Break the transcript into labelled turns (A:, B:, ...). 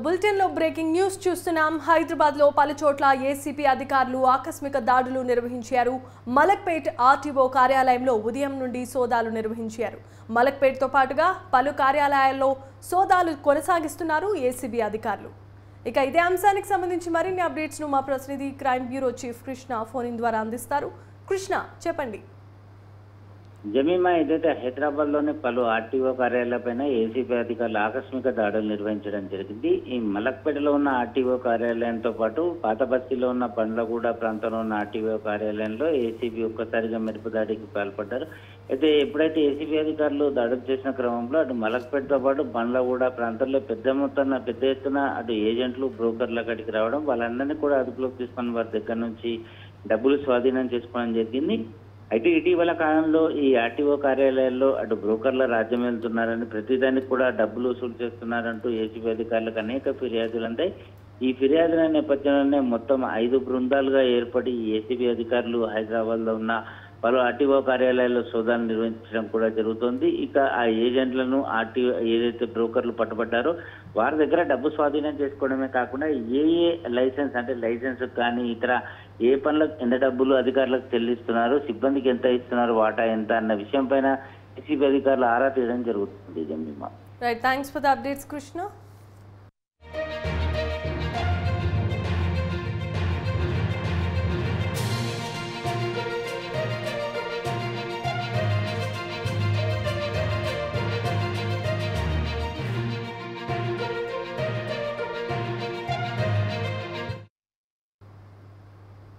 A: బులెటిన్లో breaking news చూస్తున్నాం. హైదరాబాద్లో పలుచోట్ల ఏసీపీ అధికారులు ఆకస్మిక దాడులు నిర్వహించారు. మలక్పేట్ ఆర్టీఓ కార్యాలయంలో ఉదయం నుండి సోదాలు నిర్వహించారు. మలక్పేట్తో పాటుగా పలు కార్యాలయాల్లో సోదాలు కొనసాగిస్తున్నారు ఏసీబీ అధికారులు. ఇక ఇదే అంశానికి సంబంధించి మరిన్ని అప్డేట్స్ను మా ప్రతినిధి crime bureau chief Krishna phone in ద్వారా అందిస్తారు. కృష్ణ, చెప్పండి.
B: జమీమా, ఏదైతే హైదరాబాద్లోని పలు ఆర్టీఓ కార్యాలయాలపైన ఏసీబీ అధికారులు ఆకస్మిక దాడులు నిర్వహించడం జరిగింది. ఈ మలక్పేటలో ఉన్న ఆర్టీఓ కార్యాలయంతో పాటు పాత బస్తీలో ఉన్న పండ్లగూడ ప్రాంతంలో ఉన్న ఆర్టీఓ కార్యాలయంలో ఏసీబీ ఒక్కసారిగా మెరుపు దాడికి పాల్పడ్డారు. అయితే ఎప్పుడైతే ఏసీబీ అధికారులు దాడులు చేసిన క్రమంలో అటు మలక్పేటతో పాటు పండ్లగూడ ప్రాంతాల్లో పెద్ద ఎత్తున అటు ఏజెంట్లు బ్రోకర్లు అక్కడికి రావడం, వాళ్ళందరినీ కూడా అదుపులోకి తీసుకుని వారి దగ్గర నుంచి డబ్బులు స్వాధీనం చేసుకోవడం జరిగింది. అయితే ఇటీవల కాలంలో ఈ ఆర్టీఓ కార్యాలయాల్లో అటు బ్రోకర్ల రాజ్యం వెళ్తున్నారని, ప్రతిదానికి కూడా డబ్బులు వసూలు చేస్తున్నారంటూ ఏసీబీ అధికారులకు అనేక ఫిర్యాదులు అందాయి. ఈ ఫిర్యాదుల నేపథ్యంలోనే మొత్తం 5 బృందాలుగా ఏర్పడి ఏసీబీ అధికారులు హైదరాబాద్లో ఉన్న పలు ఆర్టీఓ కార్యాలయాల్లో సోదాలు నిర్వహించడం కూడా జరుగుతోంది. ఇక ఆ ఏజెంట్లను ఆర్టీఓ ఏదైతే బ్రోకర్లు పట్టుబడ్డారో వారి దగ్గర డబ్బు స్వాధీనం చేసుకోవడమే కాకుండా ఏ లైసెన్స్ కానీ ఇతర ఏ పనులకు ఎంత డబ్బులు అధికారులకు చెల్లిస్తున్నారు, సిబ్బందికి ఎంత ఇస్తున్నారు, వాటా ఎంత అన్న విషయం పైన ఏసీబీ అధికారులు ఆరా తీయడం జరుగుతుంది.
A: Right, thanks for the updates Krishna.